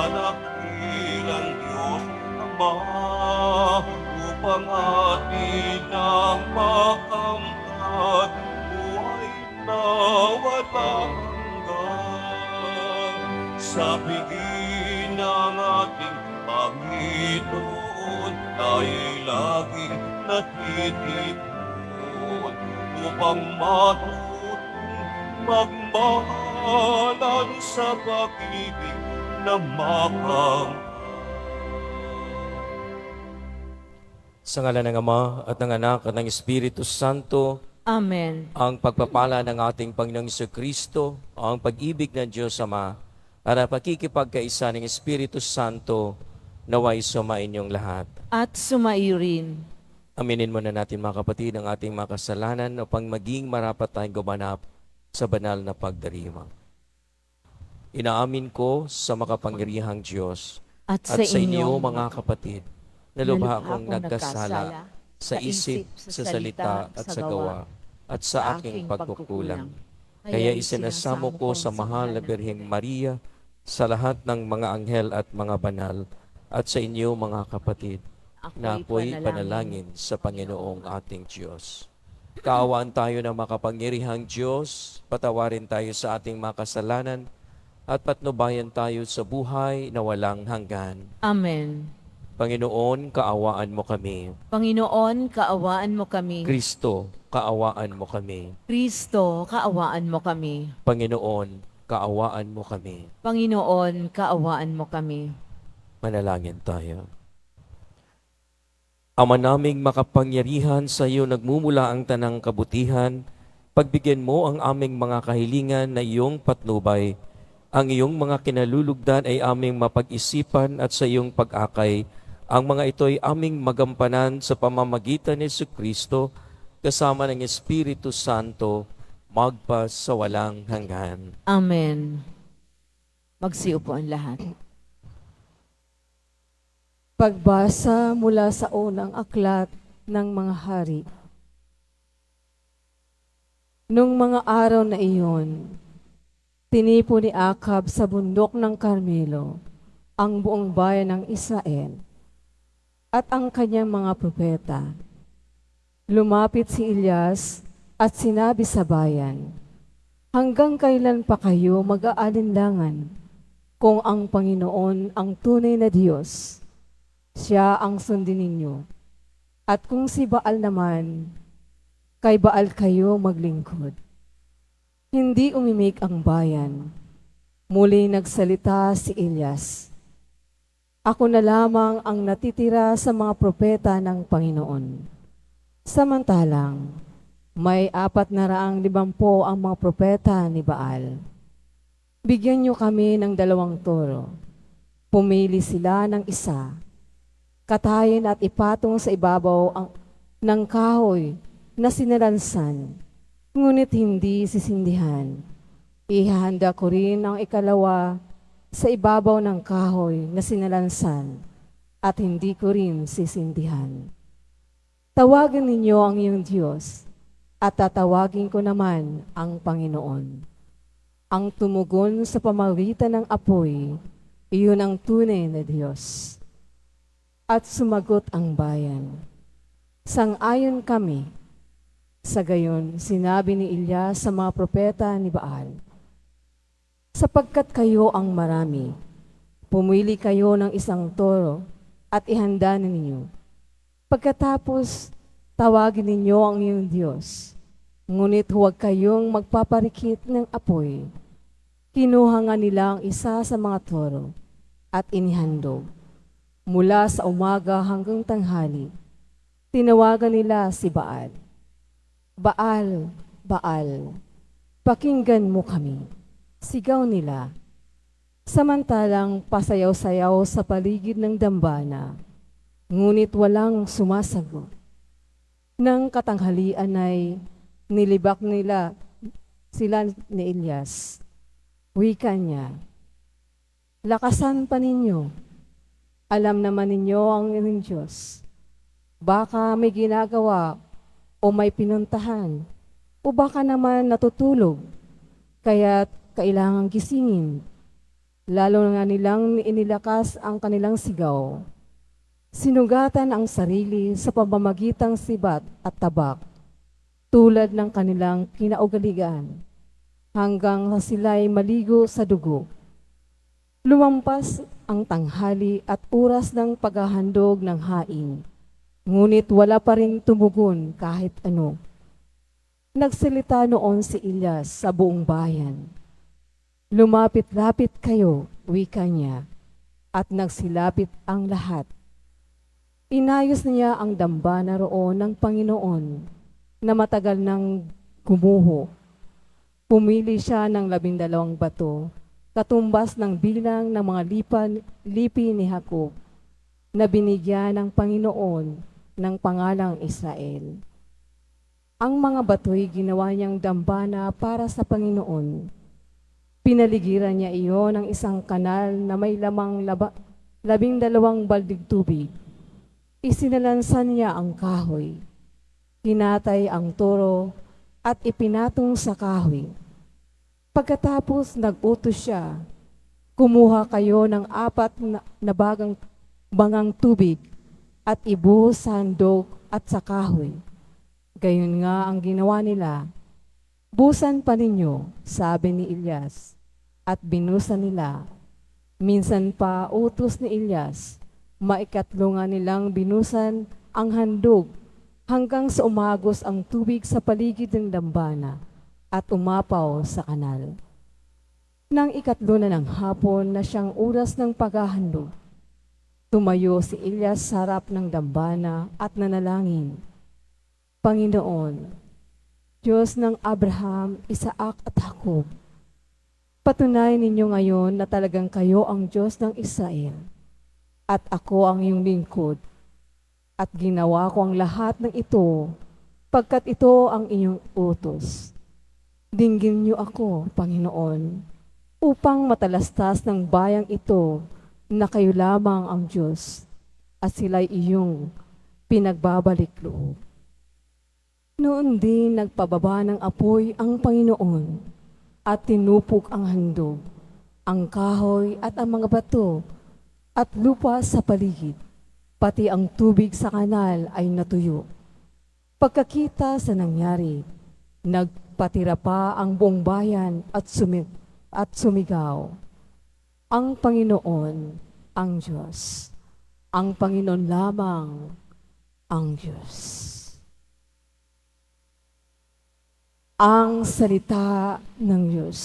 dakilang Diyos Ama, upang atin ang makamtan, buhay na walang hanggan. Sa piging ng ating Panginoon, tayo'y laging natitipon, upang matutong magmahalan sa pag-ibig na Sa ngalan ng Ama at ng Anak at ng Espiritu Santo, Amen. ang pagpapala ng ating Panginoong Kristo, ang pag-ibig ng Diyos Ama, at ang pakikipagkaisa ng Espiritu Santo, naway sumainyong lahat. At sumaiyo rin. Aminin muna natin mga kapatid ang ating mga kasalanan upang maging marapat tayong gumanap sa banal na pagdiriwang. Inaamin ko sa makapangyarihang Diyos At at sa inyo mga kapatid, na lubha akong nagkasala sa isip, sa salita at sa gawa, at sa aking pagkukulang. Kaya isinasamo ko sa mahal na Birheng Maria, sa lahat ng mga anghel at mga banal, at sa inyo mga kapatid, na ako'y panalangin sa Panginoong ating Diyos. Kaawaan tayo ng makapangyarihang Diyos, patawarin tayo sa ating mga kasalanan, at patnubayan tayo sa buhay na walang hanggan. Amen. Panginoon, kaawaan mo kami. Panginoon, kaawaan mo kami. Kristo, kaawaan mo kami. Kristo, kaawaan mo kami. Panginoon, kaawaan mo kami. Panginoon, kaawaan mo kami. Manalangin tayo. Ama naming makapangyarihan, sa iyo nagmumula ang tanang kabutihan. Pagbigyan mo ang aming mga kahilingan na iyong patnubay. Ang iyong mga kinalulugdan ay aming mapag-isipan, at sa iyong pag-akay, ang mga ito ay aming magampanan sa pamamagitan ni Jesucristo, kasama ng Espiritu Santo, magpa sa walang hanggan. Amen. Magsiupo ang lahat. Pagbasa mula sa unang aklat ng mga hari. Nung mga araw na iyon, tinipo ni Akab sa bundok ng Carmelo ang buong bayan ng Israel at ang kanyang mga propeta. Lumapit si Elias at sinabi sa bayan, "Hanggang kailan pa kayo mag-aalinlangan kung ang Panginoon ang tunay na Diyos? Siya ang sundin ninyo. At kung si Baal naman, kay Baal kayo maglingkod." Hindi umimik ang bayan. Muli nagsalita si Elias, "Ako na lamang ang natitira sa mga propeta ng Panginoon." Samantalang, may 450 ang mga propeta ni Baal. "Bigyan niyo kami ng 2 toro." Pumili sila ng isa. Katayin at ipatong sa ibabaw ng kahoy na sinalansan, ngunit hindi sisindihan. Ihahanda ko rin ang ikalawa sa ibabaw ng kahoy na sinalansan, at hindi ko rin sisindihan. Tawagan ninyo ang iyong Diyos, at tatawagin ko naman ang Panginoon. Ang tumugon sa pamamagitan ng apoy, iyon ang tunay na Diyos. At sumagot ang bayan, "Sang-ayon kami." Sa gayon, sinabi ni Elias sa mga propeta ni Baal, "Sapagkat kayo ang marami, pumili kayo ng 1 toro at ihanda ninyo. Pagkatapos, tawagin ninyo ang iyong Diyos, ngunit huwag kayong magpaparikit ng apoy." Kinuha nga nila ang isa sa mga toro at inihandog. Mula sa umaga hanggang tanghali, tinawagan nila si Baal, "Baal, Baal, pakinggan mo kami." Sigaw nila. Samantalang pasayaw-sayaw sa paligid ng dambana, ngunit walang sumasagot. Nang katanghalian ay nilibak nila sila ni Elias. Wika niya, "Lakasan pa ninyo. Alam naman ninyo ang inyong Diyos. Baka may ginagawa o may pinuntahan, o baka naman natutulog, kaya kailangang gisingin. Lalo nga nilang inilakas ang kanilang sigaw. Sinugatan ang sarili sa pamamagitang sibat at tabak, tulad ng kanilang kinaugalian, hanggang sila'y maligo sa dugo. Lumampas ang tanghali at oras ng paghahandog ng hain, ngunit wala pa rin tumugon kahit ano. Nagsalita noon si Elias sa buong bayan. Lumapit-lapit kayo, wika niya, at nagsilapit ang lahat. Inayos niya ang dambana roon ng Panginoon na matagal nang gumuho. Pumili siya ng 12 bato, katumbas ng bilang ng mga lipi ni Jacob, na binigyan ng Panginoon ng pangalang Israel. Ang mga bato'y ginawa niyang dambana para sa Panginoon. Pinaligiran niya iyon ng isang kanal na may lamang 12 baldig tubig. Isinalansan niya ang kahoy, hinatay ang toro at ipinatong sa kahoy. Pagkatapos nag-utos siya, kumuha kayo ng 4 na bangang tubig at ibuhos sa handog at sa kahoy. Gayon nga ang ginawa nila. Busan pa ninyo, sabi ni Elias, at binusan nila. Minsan pa utos ni Elias, maikatlo nga nilang binusan ang handog hanggang sa umagos ang tubig sa paligid ng dambana at umapaw sa kanal. Nang ikatlo na ng hapon na siyang oras ng paghahandog, tumayo si Elias sa harap ng dambana at nanalangin, Panginoon, Diyos ng Abraham, Isaac at Jacob, patunayan ninyo ngayon na talagang kayo ang Diyos ng Israel at ako ang iyong lingkod at ginawa ko ang lahat ng ito pagkat ito ang inyong utos. Dinggin niyo ako, Panginoon, upang matalastas ng bayang ito na kayo lamang ang Diyos at sila'y iyong pinagbabalik loob. Noon din nagpababa ng apoy ang Panginoon at tinupok ang handog, ang kahoy at ang mga bato at lupa sa paligid, pati ang tubig sa kanal ay natuyo. Pagkakita sa nangyari, nagpatira pa ang buong bayan at sumigaw, ang Panginoon ang Diyos, ang Panginoon lamang ang Diyos. Ang salita ng Diyos.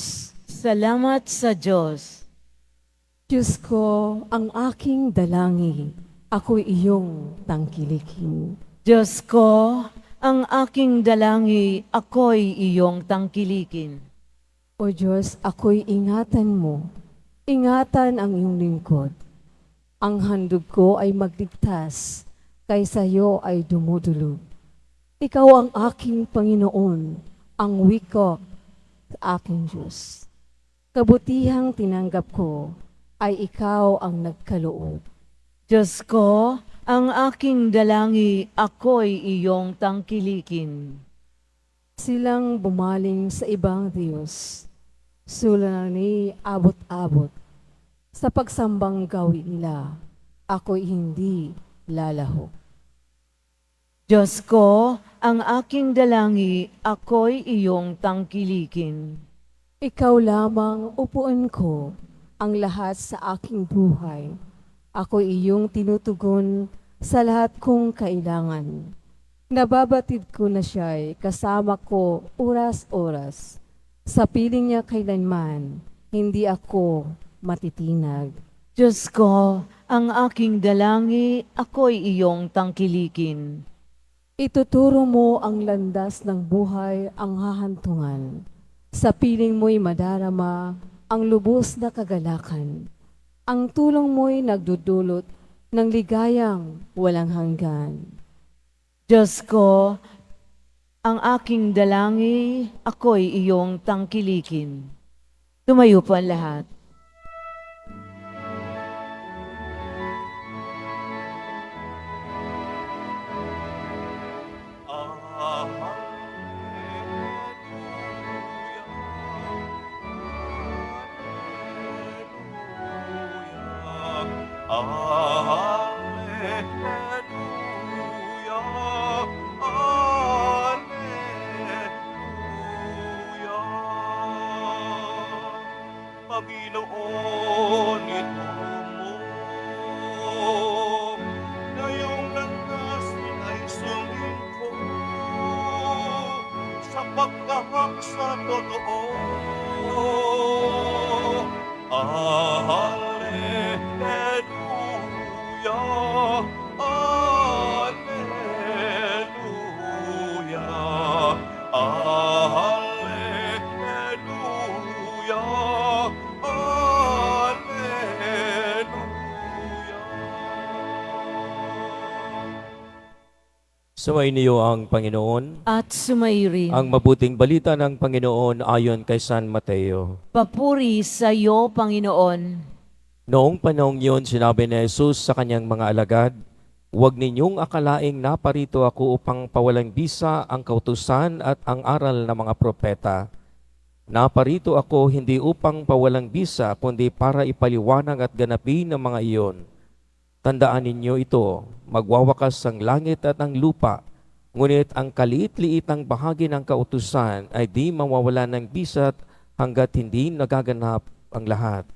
Salamat sa Diyos. Diyos ko, ang aking dalangin, ako'y iyong tangkilikin. Diyos ko, ang aking dalangi, ako'y iyong tangkilikin. O Diyos, ako'y ingatan mo, ingatan ang iyong lingkod. Ang handog ko ay magligtas, kaysa iyo ay dumudulog. Ikaw ang aking Panginoon, ang wiko sa aking Diyos. Kabutihang tinanggap ko ay ikaw ang nagkaloob. Diyos ko, ang aking dalangi, ako'y iyong tangkilikin. Silang bumaling sa ibang Diyos, sulani abot-abot. Sa pagsambang gawi nila, ako'y hindi lalaho. Diyos ko, ang aking dalangi, ako'y iyong tangkilikin. Ikaw lamang upuan ko ang lahat sa aking buhay. Ako'y iyong tinutugon sa lahat kong kailangan. Nababatid ko na siya'y kasama ko oras-oras. Sa piling niya kailanman, hindi ako matitinag. Diyos ko, ang aking dalangi, ako'y iyong tangkilikin. Ituturo mo ang landas ng buhay ang hahantungan. Sa piling mo'y madarama ang lubos na kagalakan. Ang tulong mo'y nagdudulot ng ligayang walang hanggan. Diyos ko, ang aking dalangi, ako'y iyong tangkilikin. Tumayo po ang lahat. Panginoon, ito mo na iyong landas ay sundin ko sa pagkahak sa totoo. Alleluia, alleluia, alleluia, alleluia. Sumayin niyo ang Panginoon. At sumairi. Ang mabuting balita ng Panginoon ayon kay San Mateo. Papuri sa iyo, Panginoon. Noong panahong yun, sinabi ni Jesus sa kanyang mga alagad, "Huwag ninyong akalaing naparito ako upang pawalang bisa ang kautusan at ang aral ng mga propeta. Naparito ako hindi upang pawalang bisa, kundi para ipaliwanag at ganapin ang mga iyon. Tandaan ninyo ito, magwawakas ang langit at ang lupa, ngunit ang kaliit-liitang bahagi ng kautusan ay di mawawala ng bisat hanggat hindi nagaganap ang lahat.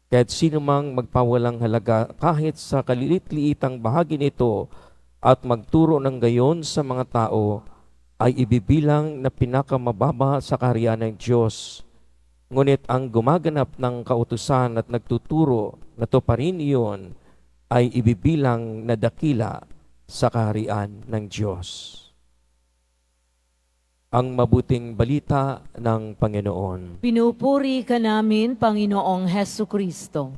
Kahit sino mang magpawalang halaga kahit sa kaliit-liitang bahagi nito at magturo ng gayon sa mga tao, ay ibibilang na pinakamababa sa kaharian ng Diyos. Ngunit ang gumaganap ng kautusan at nagtuturo na to pa rin iyon, ay ibibilang na dakila sa kaharian ng Diyos." Ang mabuting balita ng Panginoon. Pinupuri ka namin, Panginoong Hesu Kristo.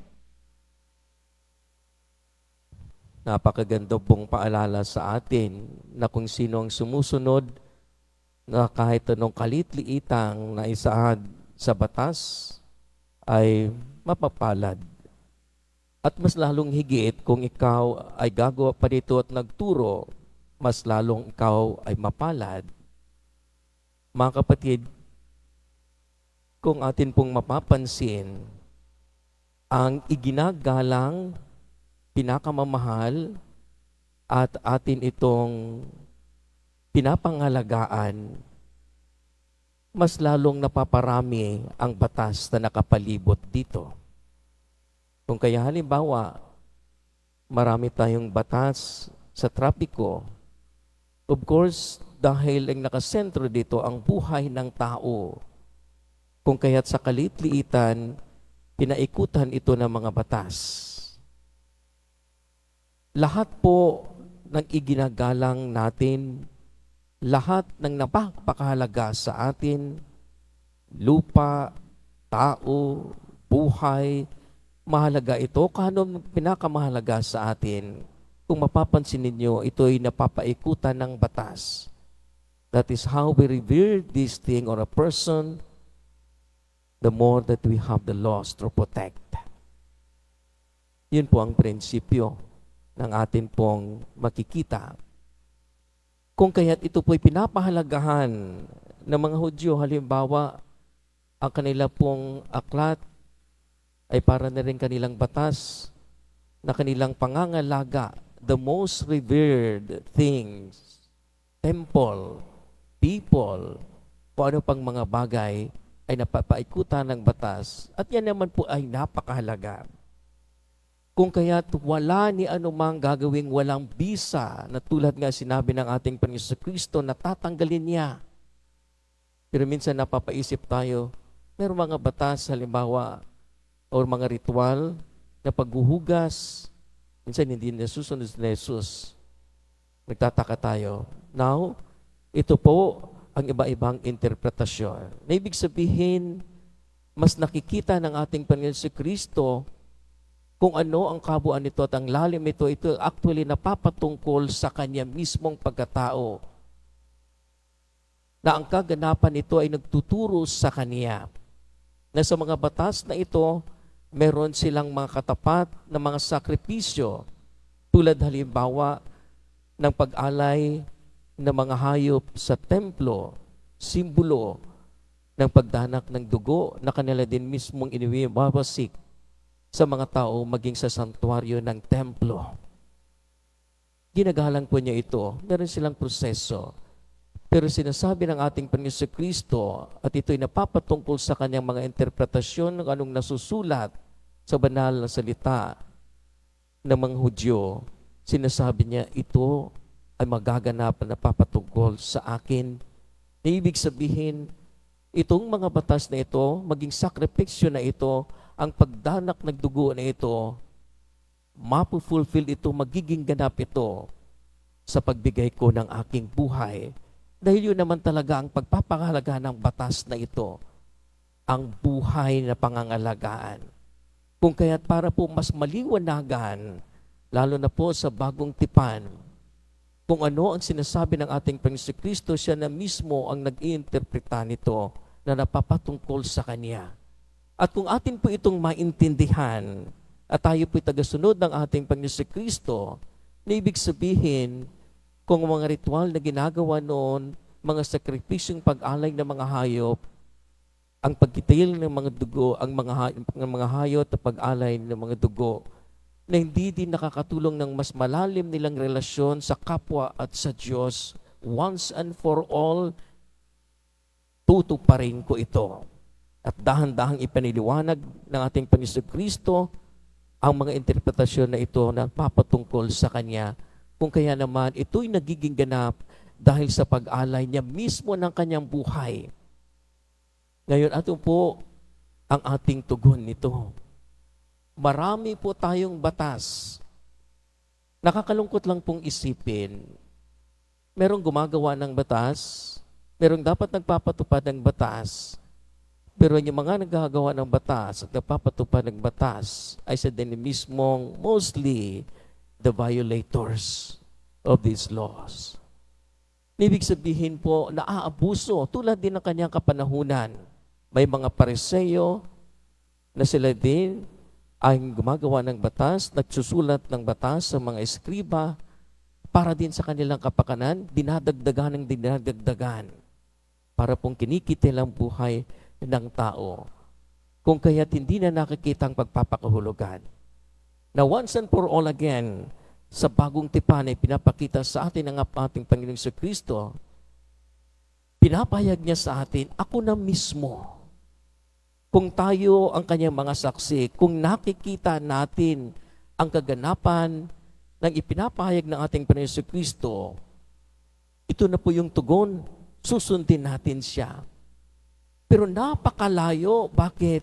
Napakaganda pong paalala sa atin na kung sino ang sumusunod na kahit anong kalit-liitang na isaad sa batas ay mapapalad. At mas lalong higit kung ikaw ay gagawa pa dito at nagturo, mas lalong ikaw ay mapalad. Mga kapatid, kung atin pong mapapansin, ang iginagalang, pinakamamahal, at atin itong pinapangalagaan, mas lalong napaparami ang batas na nakapalibot dito. Kung kaya halimbawa, marami tayong batas sa trapiko, of course, dahil ang nakasentro dito ang buhay ng tao. Kung kaya't sa kalit-liitan, pinaikutan ito ng mga batas. Lahat po ng iginagalang natin, lahat ng napakahalaga sa atin, lupa, tao, buhay, mahalaga ito. Kano pinakamahalaga sa atin? Kung mapapansin ninyo, ito ay napapaikutan ng batas. That is how we revere this thing or a person, the more that we have the laws to protect. Yun po ang prinsipyo ng atin pong makikita. Kung kaya't ito po'y pinapahalagahan ng mga Hudyo, halimbawa, ang kanila pong aklat ay para na rin kanilang batas na kanilang pangangalaga, the most revered things, temple, people, kung ano pang mga bagay ay napapaikutan ng batas. At yan naman po ay napakahalaga. Kung kaya't wala ni anumang gagawing walang bisa na tulad nga sinabi ng ating Panginoon Kristo na tatanggalin niya. Pero minsan napapaisip tayo, may mga batas halimbawa o mga ritual na paghuhugas, minsan hindi nasusunod ni Jesus. Nagtataka tayo. Now, ito po ang iba-ibang interpretasyon. Na ibig sabihin, mas nakikita ng ating Panginoon Kristo kung ano ang kabuuan nito at ang lalim ito, ito actually napapatungkol sa kanya mismong pagkatao. Na ang kaganapan nito ay nagtuturo sa kanya. Na sa mga batas na ito, meron silang mga katapat na mga sakripisyo. Tulad halimbawa ng pag-alay ng mga hayop sa templo, simbolo ng pagdanak ng dugo na kanila din mismong iniwibabasik sa mga tao maging sa santuaryo ng templo. Ginagalang po niya ito. Meron silang proseso. Pero sinasabi ng ating Panginoon Kristo at ito'y napapatungkol sa kanyang mga interpretasyon ng anong nasusulat sa banal na salita ng mga Hudyo. Sinasabi niya ito ay magaganap na napapatungkol sa akin. Na ibig sabihin, itong mga batas na ito, maging sakripisyo na ito, ang pagdanak ng dugo na ito, mapufulfill ito, magiging ganap ito sa pagbigay ko ng aking buhay. Dahil yun naman talaga ang pagpapahalaga ng batas na ito, ang buhay na pangangalagaan. Kung kaya't para po mas maliwanagan, lalo na po sa bagong tipan, kung ano ang sinasabi ng ating Panginoon Kristo, siya na mismo ang nag-iinterpreta nito na napapatungkol sa Kanya. At kung atin po itong maintindihan, at tayo po'y tagasunod ng ating Panginoon Kristo, na ibig sabihin, kung mga ritual na ginagawa noon, mga sakripisyong pag-alay ng mga hayop, ang pagkitil ng mga dugo, ang mga hayop at pag-alay ng mga dugo, na hindi din nakakatulong ng mas malalim nilang relasyon sa kapwa at sa Diyos, once and for all, tutuparin ko ito. At dahan-dahang ipaniliwanag ng ating Panginoon Kristo ang mga interpretasyon na ito na papatungkol sa Kanya. Kung kaya naman, ito'y nagiging ganap dahil sa pag-alay niya mismo ng Kanyang buhay. Ngayon, ato po ang ating tugon nito. Marami po tayong batas. Nakakalungkot lang pong isipin. Merong gumagawa ng batas, merong dapat nagpapatupad ng batas, pero yung mga nagagawa ng batas at nagpapatupad ng batas ay sa din mismong mostly the violators of these laws. Ibig sabihin po, naaabuso tulad din ng kanyang kapanahunan. May mga Pariseo na sila din ay gumagawa ng batas, nagsusulat ng batas sa mga eskriba para din sa kanilang kapakanan, dinadagdagan ng dinadagdagan para pong kinikitil ang buhay ng tao. Kung kaya't hindi na nakikita ang pagpapakahulugan. Na once and for all again, sa bagong tipan ay pinapakita sa atin ng ating Panginoong Kristo, pinapahayag niya sa atin, ako na mismo. Kung tayo ang kanyang mga saksi, kung nakikita natin ang kaganapan ng ipinapahayag ng ating Panginoong Kristo, ito na po yung tugon, susundin natin siya. Pero napakalayo, bakit?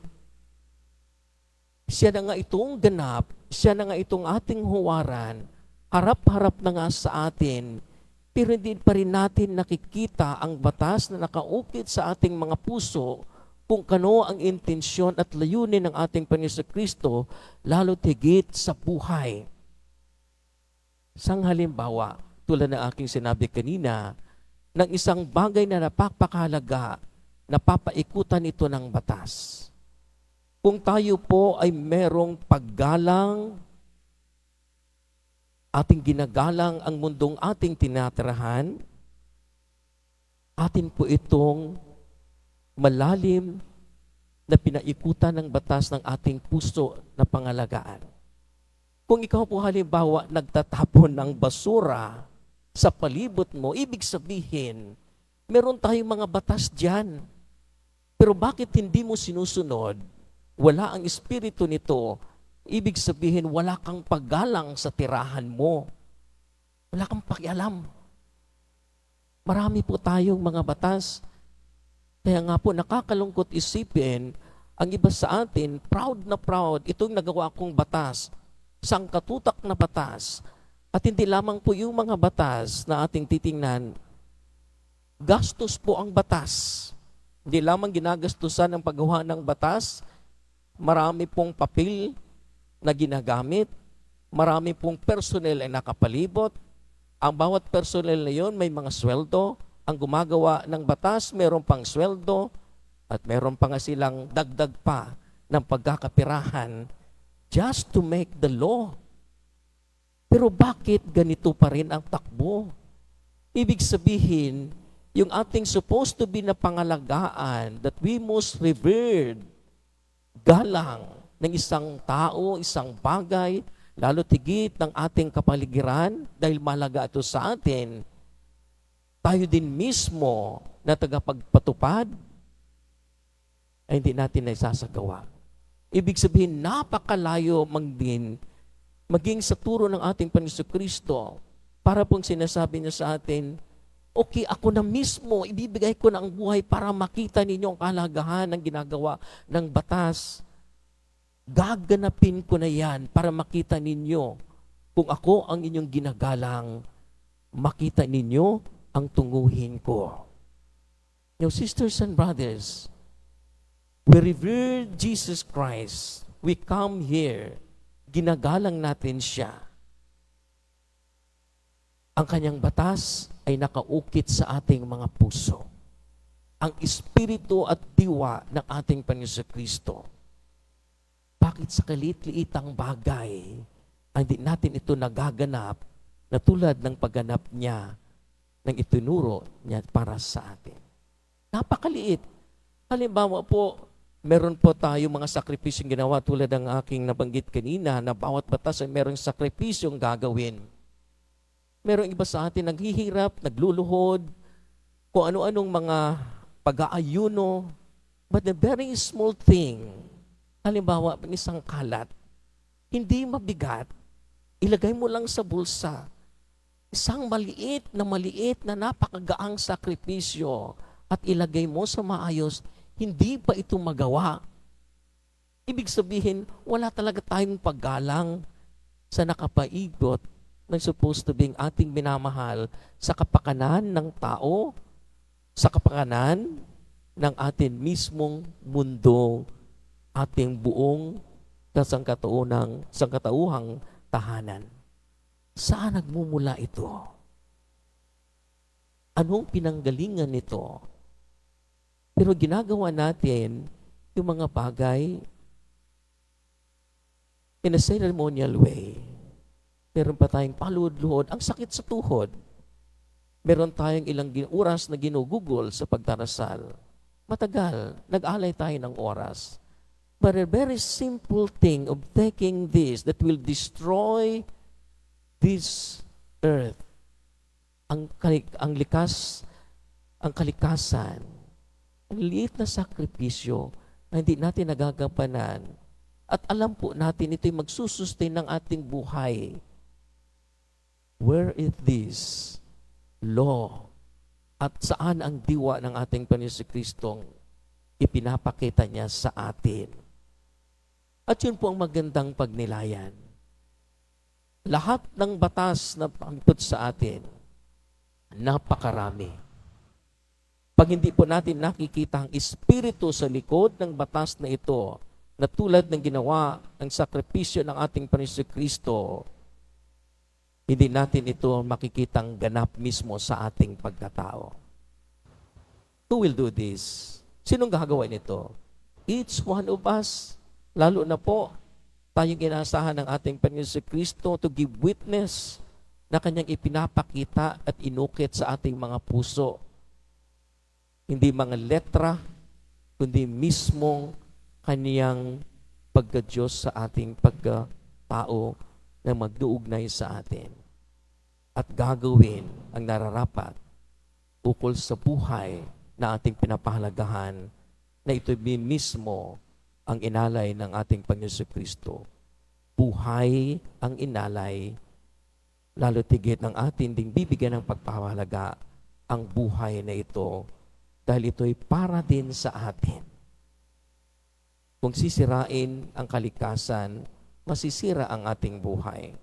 Siya na nga itong ganap, siya na nga itong ating huwaran, harap-harap na nga sa atin, pero hindi pa rin natin nakikita ang batas na nakaukit sa ating mga puso kung kano ang intensyon at layunin ng ating Panginoon Kristo, lalo tigit sa buhay. Sang halimbawa, tulad ng aking sinabi kanina, ng isang bagay na napapakahalaga, napapaikutan ito ng batas. Kung tayo po ay merong paggalang, ating ginagalang ang mundong ating tinatirahan, atin po itong malalim na pinaikutan ng batas ng ating puso na pangalagaan. Kung ikaw po halimbawa nagtatapon ng basura sa palibot mo, ibig sabihin, meron tayong mga batas dyan. Pero bakit hindi mo sinusunod? Wala ang espiritu nito. Ibig sabihin, wala kang paggalang sa tirahan mo. Wala kang pakialam. Marami po tayong mga batas. Kaya nga po, nakakalungkot isipin, ang iba sa atin, proud na proud, itong nagawa kong batas, sangkatutak na batas. At hindi lamang po yung mga batas na ating titingnan, gastos po ang batas. Hindi lamang ginagastusan ang paggawa ng batas, marami pong papel na ginagamit, marami pong personnel ay nakapalibot. Ang bawat personnel na yon may mga sweldo. Ang gumagawa ng batas, meron pang sweldo at meron pa nga silang dagdag pa ng pagkakapirahan just to make the law. Pero bakit ganito pa rin ang takbo? Ibig sabihin, yung ating supposed to be na pangalagaan that we most revered, galang, ng isang tao, isang bagay, lalo tigit ng ating kapaligiran, dahil malaga ito sa atin, tayo din mismo na tagapagpatupad ay hindi natin naisasagawa. Ibig sabihin, napakalayo din maging sa turo ng ating Panginoon Kristo para pong sinasabi niya sa atin, okay, ako na mismo, ibibigay ko na ang buhay para makita ninyo ang kahalagahan ng ginagawa ng batas. Gaganapin ko na yan para makita ninyo kung ako ang inyong ginagalang, makita ninyo ang tunguhin ko. Now, sisters and brothers, we revere Jesus Christ. We come here, ginagalang natin siya. Ang kanyang batas ay nakaukit sa ating mga puso. Ang espiritu at diwa ng ating Panginoon Kristo. Bakit sa kalit-liitang bagay ay hindi natin ito nagaganap na tulad ng pagganap niya ng itinuro niya para sa atin? Napakaliit. Halimbawa po, meron po tayo mga sakripisyong ginawa tulad ng aking nabanggit kanina na bawat batas ay merong sakripisyong gagawin. Merong iba sa atin naghihirap, nagluluhod, kung ano-anong mga pag-aayuno. But the very small thing, halimbawa, isang kalat, hindi mabigat, ilagay mo lang sa bulsa. Isang maliit na napakagaang sakripisyo at ilagay mo sa maayos, hindi pa ito magawa. Ibig sabihin, wala talaga tayong paggalang sa nakapaigot na supposed to be ating minamahal sa kapakanan ng tao, sa kapakanan ng atin mismong mundo, ating buong sangkatauhang tahanan. Saan nagmumula ito? Anong pinanggalingan nito? Pero ginagawa natin yung mga bagay in a ceremonial way. Meron pa tayong palud-luhod. Ang sakit sa tuhod. Meron tayong ilang oras na ginugugol sa pagdarasal. Matagal. Nag-alay tayo ng oras. But a very simple thing of taking this that will destroy this earth. Ang kalikasan. Ang liit na sakripisyo na hindi natin nagagampanan. At alam po natin ito'y magsusustain ng ating buhay. Where is this law? At saan ang diwa ng ating Panginoon Kristong ipinapakita niya sa atin? At yun po ang magandang pagnilayan. Lahat ng batas na pangput sa atin, napakarami. Pag hindi po natin nakikita ang espiritu sa likod ng batas na ito, na tulad ng ginawa ng sakripisyo ng ating Panginoon Kristo, hindi natin ito makikitang ganap mismo sa ating pagkatao. Who will do this? Sinong gagawa nito? Each one of us, lalo na po, tayong inaasahan ng ating Panginoon Kristo to give witness na kanyang ipinapakita at inukit sa ating mga puso. Hindi mga letra, kundi mismong kaniyang pagka-Diyos sa ating pagkatao na magduugnay sa atin. At gagawin ang nararapat ukol sa buhay na ating pinapahalagahan na ito mismo ang inalay ng ating Panginoon Kristo. Buhay ang inalay, lalo tigit ng atin ding bibigyan ng pagpapahalaga ang buhay na ito dahil ito'y para din sa atin. Kung sisirain ang kalikasan, masisira ang ating buhay.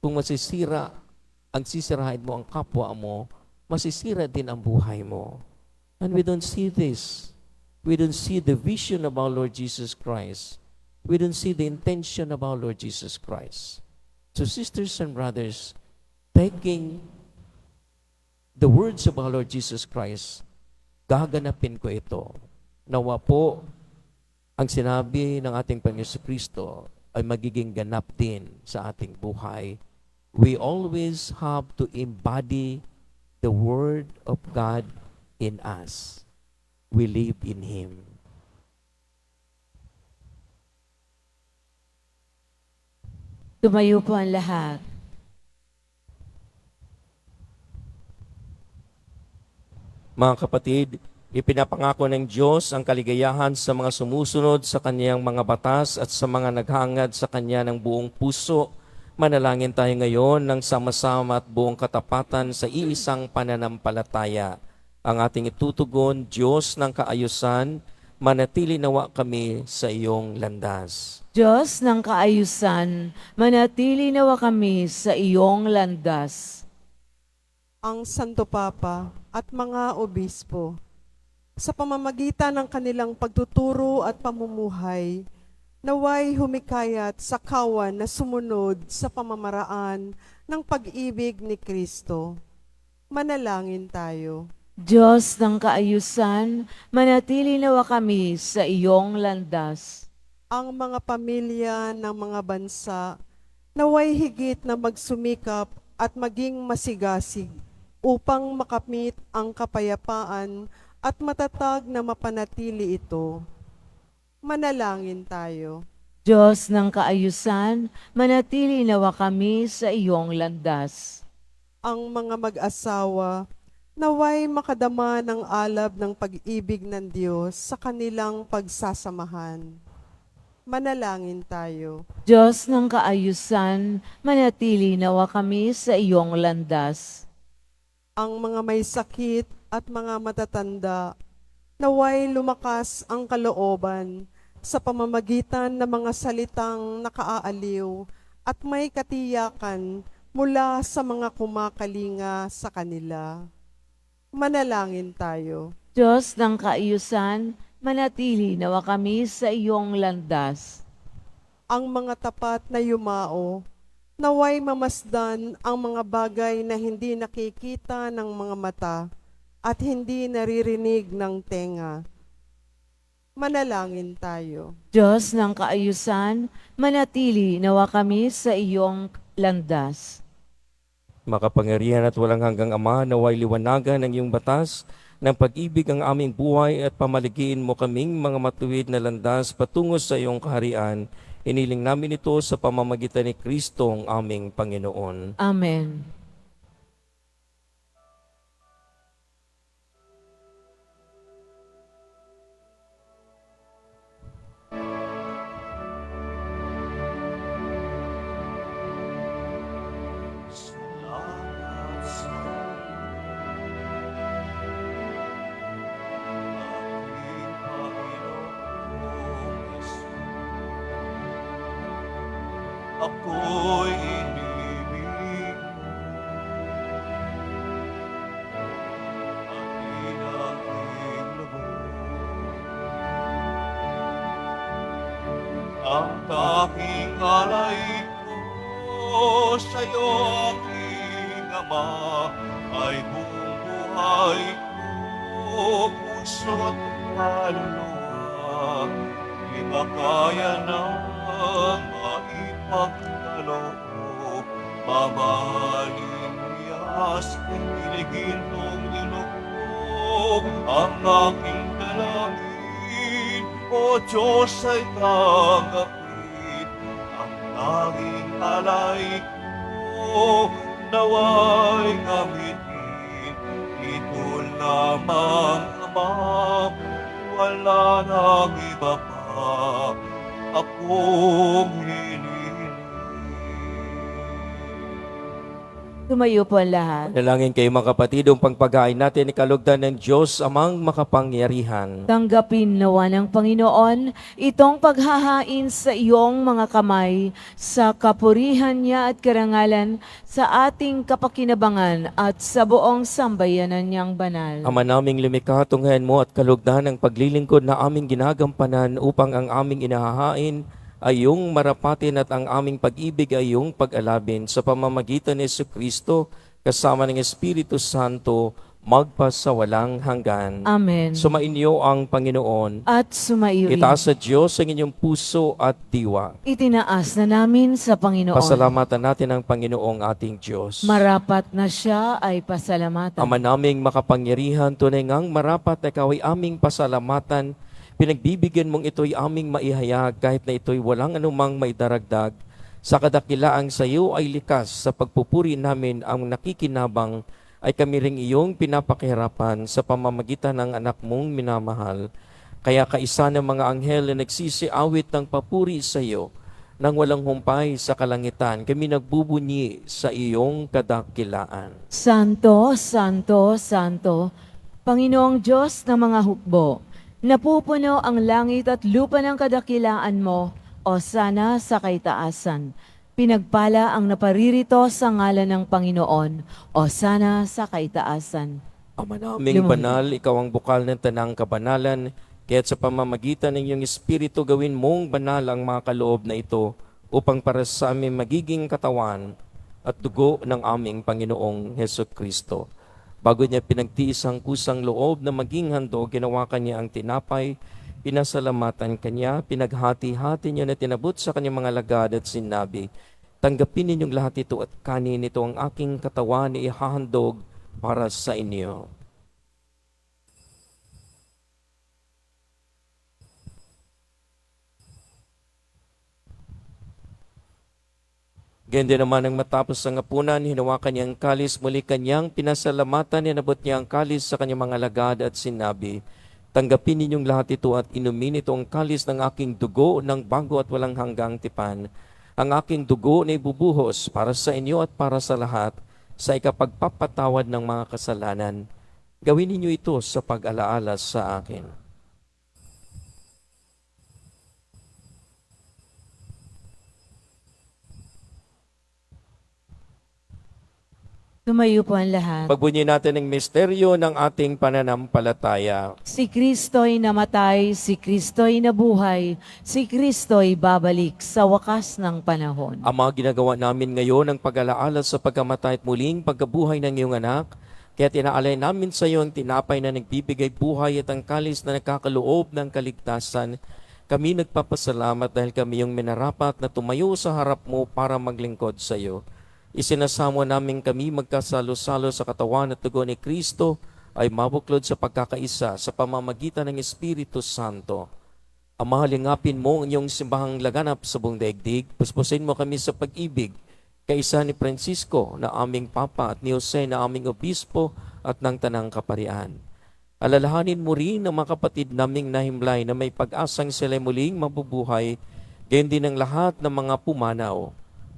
Kung sisirain mo ang kapwa mo, masisira din ang buhay mo. And we don't see this. We don't see the vision of our Lord Jesus Christ. We don't see the intention of our Lord Jesus Christ. So sisters and brothers, taking the words of our Lord Jesus Christ, gaganapin ko ito. Nawa po, ang sinabi ng ating Panginoon Kristo ay magiging ganap din sa ating buhay. We always have to embody the Word of God in us. We live in Him. Tumayo po ang lahat. Mga kapatid, ipinapangako ng Diyos ang kaligayahan sa mga sumusunod sa Kanyang mga batas at sa mga naghangad sa Kanya ng buong puso. Manalangin tayo ngayon ng sama-sama at buong katapatan sa iisang pananampalataya. Ang ating itutugon, Diyos ng kaayusan, manatili nawa kami sa iyong landas. Diyos ng kaayusan, manatili nawa kami sa iyong landas. Ang Santo Papa at mga obispo, sa pamamagitan ng kanilang pagtuturo at pamumuhay, naway humikayat sa kawan na sumunod sa pamamaraan ng pag-ibig ni Kristo. Manalangin tayo. Diyos ng kaayusan, manatili nawa kami sa iyong landas. Ang mga pamilya ng mga bansa, naway higit na magsumikap at maging masigasig upang makamit ang kapayapaan at matatag na mapanatili ito. Manalangin tayo. Diyos ng kaayusan, manatili nawa kami sa iyong landas. Ang mga mag-asawa, naway makadama ng alab ng pag-ibig ng Diyos sa kanilang pagsasamahan. Manalangin tayo. Diyos ng kaayusan, manatili nawa kami sa iyong landas. Ang mga may sakit at mga matatanda, naway lumakas ang kalooban sa pamamagitan ng mga salitang nakaaaliw at may katiyakan mula sa mga kumakalinga sa kanila. Manalangin tayo. Diyos ng kaayusan, manatili nawa kami sa iyong landas. Ang mga tapat na yumao, naway mamasdan ang mga bagay na hindi nakikita ng mga mata at hindi naririnig ng tenga. Manalangin tayo. Diyos ng kaayusan, manatili nawa kami sa iyong landas. Makapangyarihan at walang hanggang Ama, naway liwanagan ng iyong batas ng pag-ibig ang aming buhay at pamaligiin mo kaming mga matuwid na landas patungo sa iyong kaharian. Iniling namin ito sa pamamagitan ni Kristo ang aming Panginoon. Amen. Salamat sa ating Panginoong Hesus. Ako'y inibig mo at inangking lubos. Ang taking alay ko sa'yo, aking Ama, ay buong buhay ko, puso at kaluluwa. Di makaya nang maipagkaloob, mamahalin niyas, inigintong nilukob ang aking dalangin. O Diyos ay tanggapin ang tanging alay ko, naway gamitin. Ito lamang, Ama, wala nang iba pa akong hinihiling. Tumayo po ang lahat. Dalangin kayo mga kapatid, ang pagpagain natin ni kalugdan ng Diyos amang makapangyarihan. Tanggapin nawa ng Panginoon itong paghahain sa iyong mga kamay sa kapurihan niya at karangalan sa ating kapakinabangan at sa buong sambayanan niyang banal. Ama naming lumikha, tunghayan mo at kalugdan ng paglilingkod na aming ginagampanan upang ang aming inahahain ay iyong marapatin at ang aming pag-ibig ay iyong pag-alabin sa pamamagitan ni Jesucristo kasama ng Espiritu Santo magpasawalang hanggan. Amen. Sumainyo ang Panginoon. At sumaiyo rin. Itaas sa Diyos ang inyong puso at diwa. Itinaas na namin sa Panginoon. Pasalamatan natin ang Panginoong ating Diyos. Marapat na siya ay pasalamatan. Ama naming makapangyarihan, tunay ngang marapat na ikaw ay aming pasalamatan. Pinagbibigyan mong ito'y aming maihayag kahit na ito'y walang anumang maidaragdag Sa kadakilaang sa iyo ay likas sa pagpupuri namin ang nakikinabang ay kami ring iyong pinapakihirapan sa pamamagitan ng anak mong minamahal. Kaya kaisa ng mga anghel na nagsisiawit ng papuri sa iyo, nang walang humpay sa kalangitan, kami nagbubunyi sa iyong kadakilaan. Santo, Santo, Santo, Panginoong Diyos ng mga hukbo, napupuno ang langit at lupa ng kadakilaan mo, o sana sa kaitaasan. Pinagpala ang naparirito sa ngalan ng Panginoon, o sana sa kaitaasan. Ama naming banal, ikaw ang bukal ng tanang kabanalan, kaya't sa pamamagitan ng iyong Espiritu gawin mong banal ang mga kaloob na ito upang para sa aming magiging katawan at dugo ng aming Panginoong Heso Kristo. Bago niya pinagtiis ang kusang loob na maging handog, ginawa kanya ang tinapay, pinasalamatan kanya, pinaghati-hati niya na tinabot sa kanyang mga lagad at sinabi, tanggapin ninyong lahat ito at kanin ito ang aking katawan na ihahandog para sa inyo. Ganda naman ang matapos ang hapunan, hinawakan niya ang kalis, muli kanyang pinasalamatan, inabot niya ang kalis sa kanyang mga lagad at sinabi, tanggapin ninyong lahat ito at inumin ito ang kalis ng aking dugo ng bago at walang hanggang tipan. Ang aking dugo na ibubuhos para sa inyo at para sa lahat sa ikapagpapatawad ng mga kasalanan. Gawin ninyo ito sa pag-alaala sa akin. Tumayo po ang lahat. Pagbunyi natin ang misteryo ng ating pananampalataya. Si Kristo'y namatay, si Kristo'y nabuhay, si Kristo'y babalik sa wakas ng panahon. Ama, ginagawa namin ngayon ang pag-alaala sa pagkamatay at muling pagkabuhay ng iyong anak. Kaya tinaalay namin sa iyo ang tinapay na nagbibigay buhay at ang kalis na nagkakaloob ng kaligtasan. Kami nagpapasalamat dahil kami yung minarapat na tumayo sa harap mo para maglingkod sa iyo. Isinasamo namin kami magkasalo-salo sa katawan at dugo ni Kristo ay mabuklod sa pagkakaisa sa pamamagitan ng Espiritu Santo. Ama, halingapin mo ang iyong simbahang laganap sa buong daigdig. Puspusin mo kami sa pag-ibig, kaisa ni Francisco na aming Papa at ni Jose na aming Obispo at ng Tanang Kaparian. Alalahanin mo rin ang mga kapatid naming nahimlay na may pag-asang sila muling mabubuhay, gayon din ang lahat ng mga pumanaw.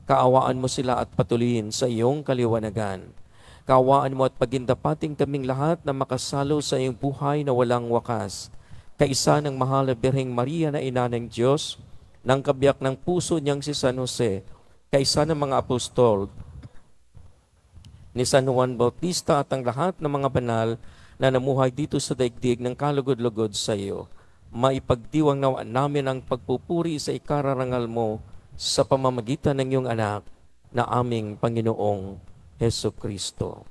Kaawaan mo sila at patuloyin sa iyong kaliwanagan. Kaawaan mo at pagindapating kaming lahat na makasalo sa iyong buhay na walang wakas. Kaisa ng mahal na Birheng Maria na ina ng Diyos, ng kabiyak ng puso niyang si San Jose, kaisa ng mga apostol, ni San Juan Bautista at ang lahat ng mga banal na namuhay dito sa daigdig ng kalugod-lugod sa iyo. Maipagdiwang nawa namin ang pagpupuri sa ikararangal mo sa pamamagitan ng iyong anak na aming Panginoong Heso Kristo.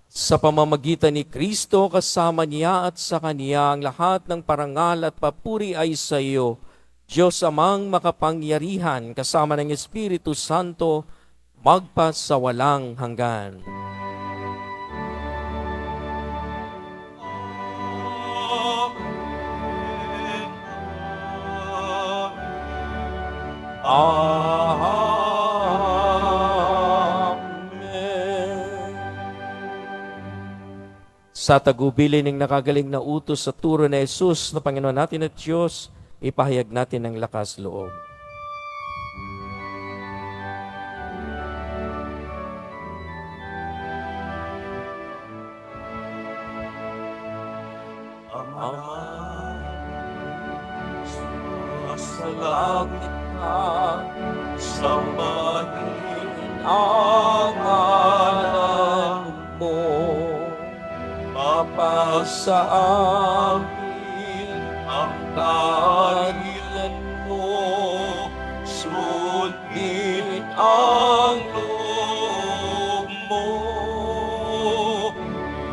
Sa pamamagitan ni Kristo, kasama niya at sa Kanya, ang lahat ng parangal at papuri ay sa iyo, Diyos amang makapangyarihan, kasama ng Espiritu Santo, magpa sa walang hanggan. Amen. Sa tagubilin ng nakagaling na utos sa turo na Jesus na Panginoon natin at Diyos, ipahayag natin ang lakas loob. Ama, sa langit ka, sambahin ang ngalan mo. Mapasa amin ang kaharian mo, sundin ang loob mo.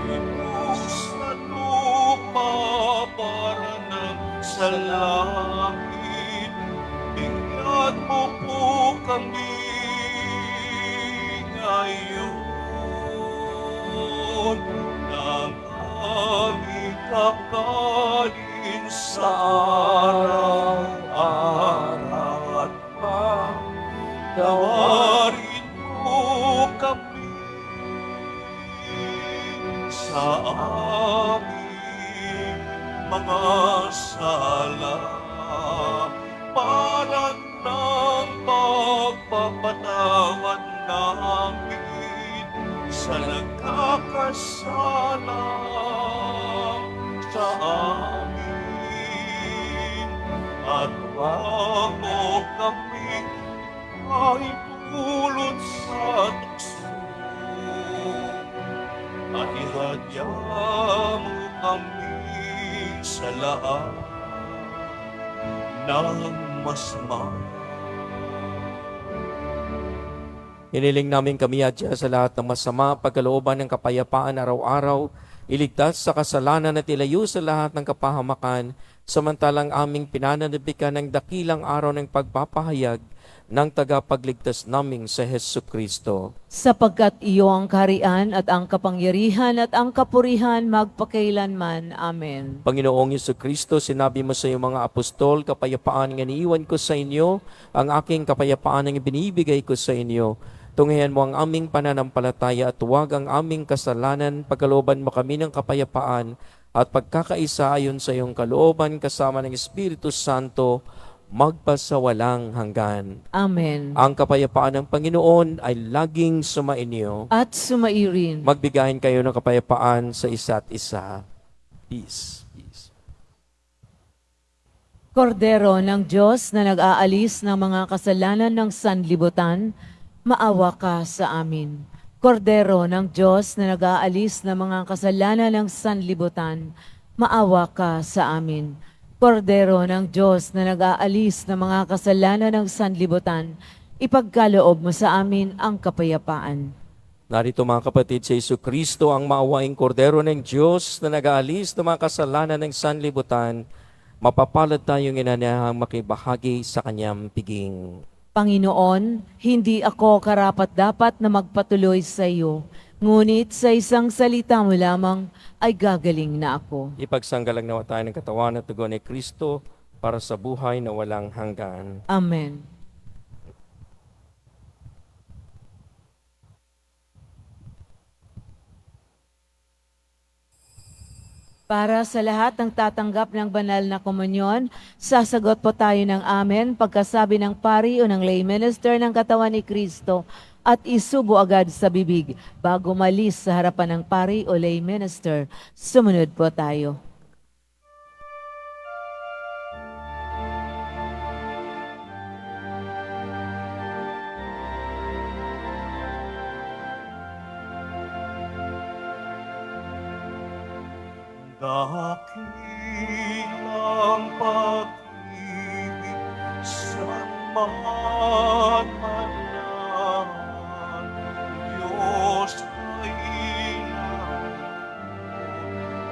Ito sa lupa para ng sa langit, bigyan mo po kami ngayon ng aming kakanin sa araw-araw at Tawarin mo kami sa aming mga sala para ng pagpapatawad namin sa nagkakasala sa amin. At huwag mo kami ay pulot sa tukso at ihadya mo kami sa lahat ng masama. Hiniling namin kami adya sa lahat ng masama, pagkalooban ng kapayapaan araw-araw, iligtas sa kasalanan at ilayo sa lahat ng kapahamakan, samantalang aming pinananabikan ng dakilang araw ng pagpapahayag ng tagapagligtas naming sa Hesus Kristo. Sapagkat iyo ang kaharian at ang kapangyarihan at ang kapurihan magpakailanman. Amen. Panginoong Hesus Kristo, sinabi mo sa iyong mga apostol, kapayapaan ang iniiwan ko sa inyo, ang aking kapayapaan ang ibinibigay ko sa inyo. Tunghayan mo ang aming pananampalataya at huwag ang aming kasalanan, pagkalooban mo kami ng kapayapaan at pagkakaisa ayon sa iyong kalooban kasama ng Espiritu Santo, magpasawalang hanggan. Amen. Ang kapayapaan ng Panginoon ay laging sumainyo. At sumairin. Magbigayin kayo ng kapayapaan sa isa't isa. Peace. Peace. Kordero ng Diyos na nag-aalis ng mga kasalanan ng sanlibutan, maawa ka sa amin. Kordero ng Diyos na nag-aalis ng mga kasalanan ng sanlibutan, maawa ka sa amin. Kordero ng Diyos na nag-aalis ng mga kasalanan ng sanlibutan, ipagkaloob mo sa amin ang kapayapaan. Narito mga kapatid, si Hesus Kristo ang maawaing kordero ng Diyos na nag-aalis ng mga kasalanan ng sanlibutan. Mapapalad tayong inanahang makibahagi sa kanyang piging. Panginoon, hindi ako karapat-dapat na magpatuloy sa iyo, ngunit sa isang salita mo lamang ay gagaling na ako. Ipagsanggalang nawa tayo ng katawan at dugo ni Kristo para sa buhay na walang hanggan. Amen. Para sa lahat ng tatanggap ng banal na komunyon, sasagot po tayo ng amen pagkasabi ng pari o ng lay minister ng katawan ni Kristo at isubo agad sa bibig bago malis sa harapan ng pari o lay minister. Sumunod po tayo. Dakilang pag-ibig saan man manahan, Diyos ay ilan,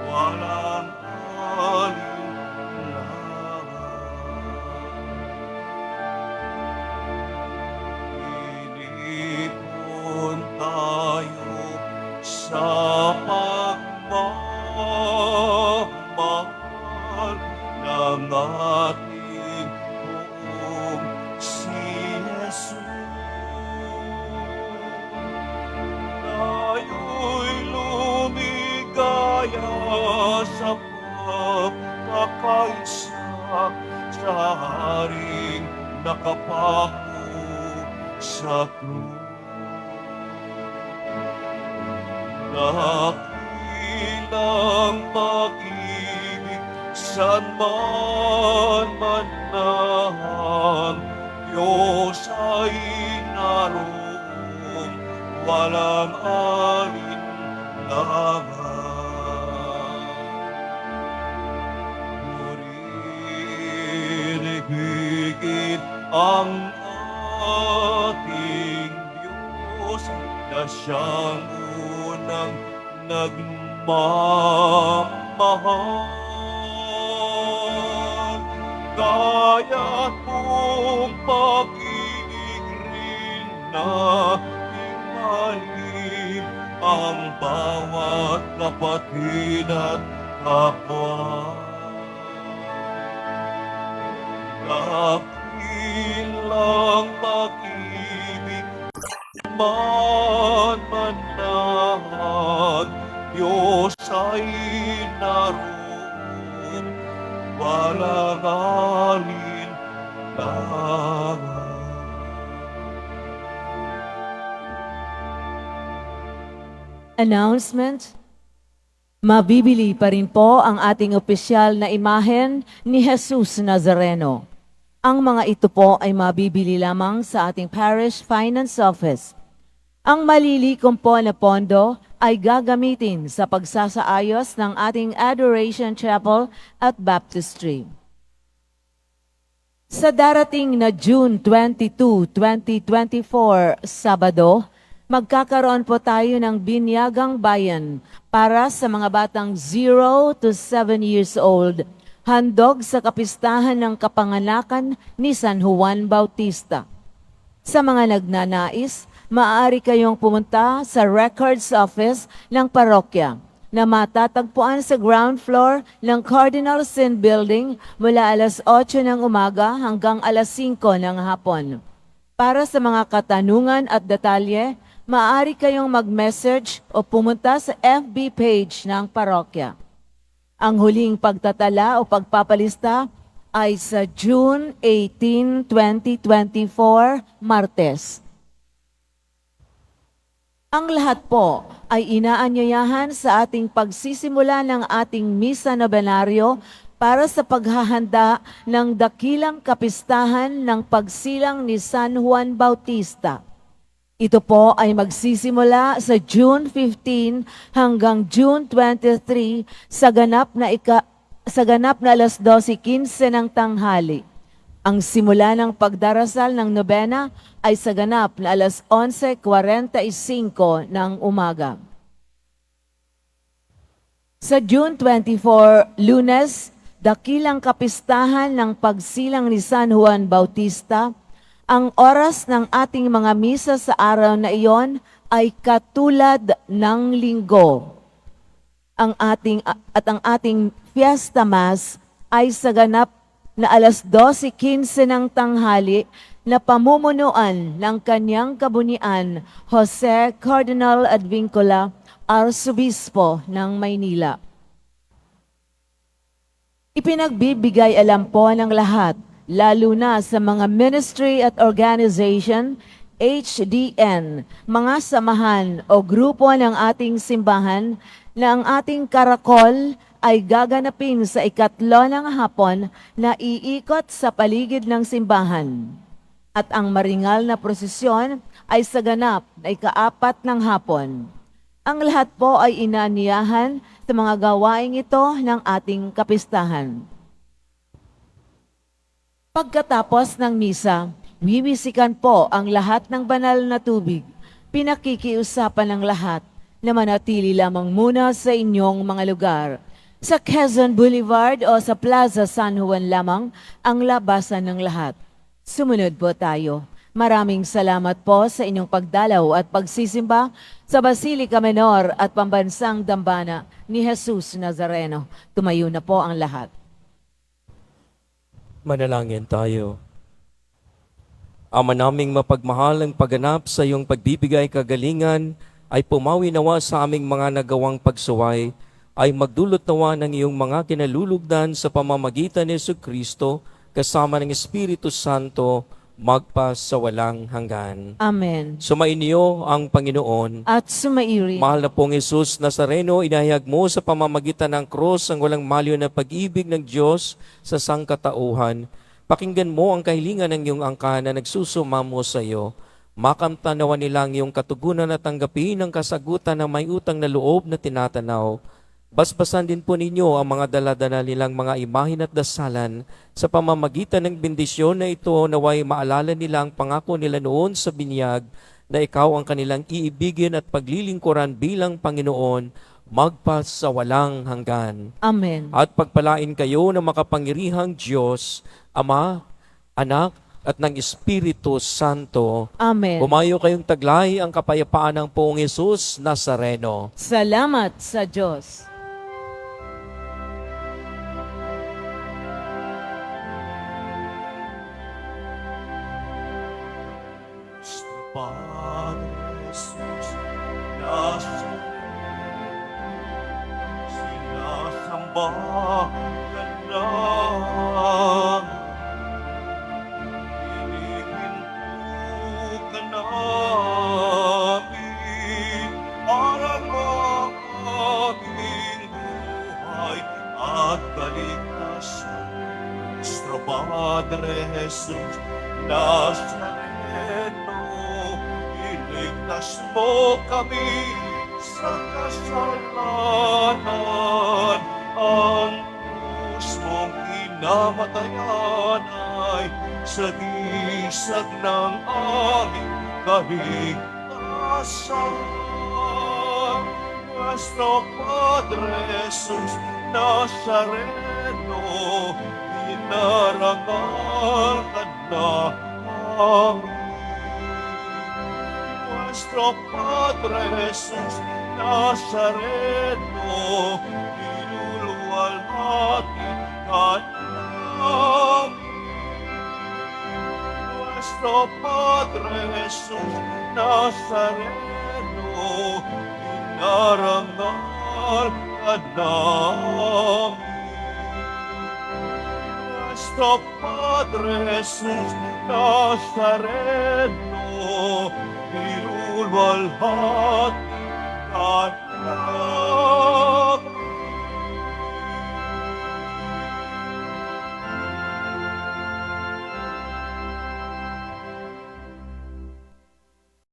walang alinlangan. Pinipon tayo sa pagmamahal ng ating buong si Jesus. Tayo'y lumigaya sa pagkakaisa sa haring nakapako sa krus. Dakilang pag-ibig saan man manahan, Diyos ay naroon, walang alinlangan. Purinig ang ating Diyos na siyang unang nagmamahal. Kaya't kung pag-ibig rin nating mahalin ang bawat kapatid at kapwa. Dakilang pag-ibig saan man lahat, Diyos ay naroon, walang alinlangan. Announcement. Mabibili pa rin po ang ating opisyal na imahen ni Jesus Nazareno. Ang mga ito po ay mabibili lamang sa ating Parish Finance Office. Ang malilikom po na pondo ay gagamitin sa pagsasaayos ng ating Adoration Chapel at Baptistry. Sa darating na June 22, 2024, Sabado, magkakaroon po tayo ng Binyagang Bayan para sa mga batang 0 to 7 years old, handog sa kapistahan ng kapanganakan ni San Juan Bautista. Sa mga nagnanais, maaari kayong pumunta sa Records Office ng parokya na matatagpuan sa ground floor ng Cardinal Sin Building mula alas 8 ng umaga hanggang alas 5 ng hapon. Para sa mga katanungan at detalye, maaari kayong mag-message o pumunta sa FB page ng parokya. Ang huling pagtatala o pagpapalista ay sa June 18, 2024, Martes. Ang lahat po ay inaanyayahan sa ating pagsisimula ng ating misa nobenaryo para sa paghahanda ng dakilang kapistahan ng pagsilang ni San Juan Bautista. Ito po ay magsisimula sa June 15 hanggang June 23 sa ganap na alas 12:15 ng tanghali. Ang simula ng pagdarasal ng nobena ay sa ganap na alas 11:45 ng umaga. Sa June 24, Lunes, dakilang kapistahan ng pagsilang ni San Juan Bautista. Ang oras ng ating mga misa sa araw na iyon ay katulad ng linggo. Ang ating Fiesta Mass ay sa ganap na alas 12:15 ng tanghali na pamumunuan ng kanyang kabunian Jose Cardinal Advincula, Arsobispo ng Maynila. Ipinagbibigay alam po ng lahat, lalo na sa mga ministry at organization, HDN, mga samahan o grupo ng ating simbahan na ang ating karakol ay gaganapin sa 3 ng hapon na iikot sa paligid ng simbahan. At ang maringal na prosesyon ay sa ganap na 4 ng hapon. Ang lahat po ay inaniyahan sa mga gawaing ito ng ating kapistahan. Pagkatapos ng misa, wiwisikan po ang lahat ng banal na tubig. Pinakikiusapan ng lahat na manatili lamang muna sa inyong mga lugar. Sa Quezon Boulevard o sa Plaza San Juan lamang ang labasan ng lahat. Sumunod po tayo. Maraming salamat po sa inyong pagdalaw at pagsisimba sa Basilica Menor at Pambansang Dambana ni Jesus Nazareno. Tumayo na po ang lahat. Manalangin tayo. Ama naming mapagmahal, ang pagganap sa iyong pagbibigay kagalingan ay pumawi nawa sa aming mga nagawang pagsuway, ay magdulot nawa ng iyong mga kinalulugdan sa pamamagitan ni Jesucristo kasama ng Espiritu Santo magpa sa walang hanggan. Amen. Sumainyo ang Panginoon. At sumairi. Mahal na pong Jesus Nazareno, inahayag mo sa pamamagitan ng krus ang walang malyo na pag-ibig ng Diyos sa sangkatauhan. Pakinggan mo ang kahilingan ng iyong angkan na nagsusumamo sa iyo. Makamtanawan nila ang iyong katugunan at tanggapin ang kasagutan ng may utang na loob na tinatanaw. Basbasan din po ninyo ang mga daladala nilang mga imahin at dasalan sa pamamagitan ng bendisyon na ito, naway maalala nila ang pangako nila noon sa binyag na ikaw ang kanilang iibigin at paglilingkuran bilang Panginoon magpa sa walang hanggan. Amen. At pagpalain kayo ng makapangyarihang Diyos, Ama, Anak, at ng Espiritu Santo. Amen. Bumayo kayong taglay ang kapayapaan ng Poong Jesus Nazareno. Salamat sa Diyos. Padre, Jesus sinasamba ka namin. Hinihinto ka namin para ang aming buhay at kaligtasan. Nuestro Padre Jesus Nazareno, iligtas mo kami sa kasalanan. Ang krus mong kinamatayan ay sagisag ng aming kaligtasan. Nuestro Padre Jesus Nazareno, inarangal ka namin. Nuestro Padre Jesus Nazareno, inuluwalhati ka namin. Nuestro Padre Jesus Nazareno, inarangal ka namin. Nuestro Padre Jesus Nazareno, inuluwalhati ka namin.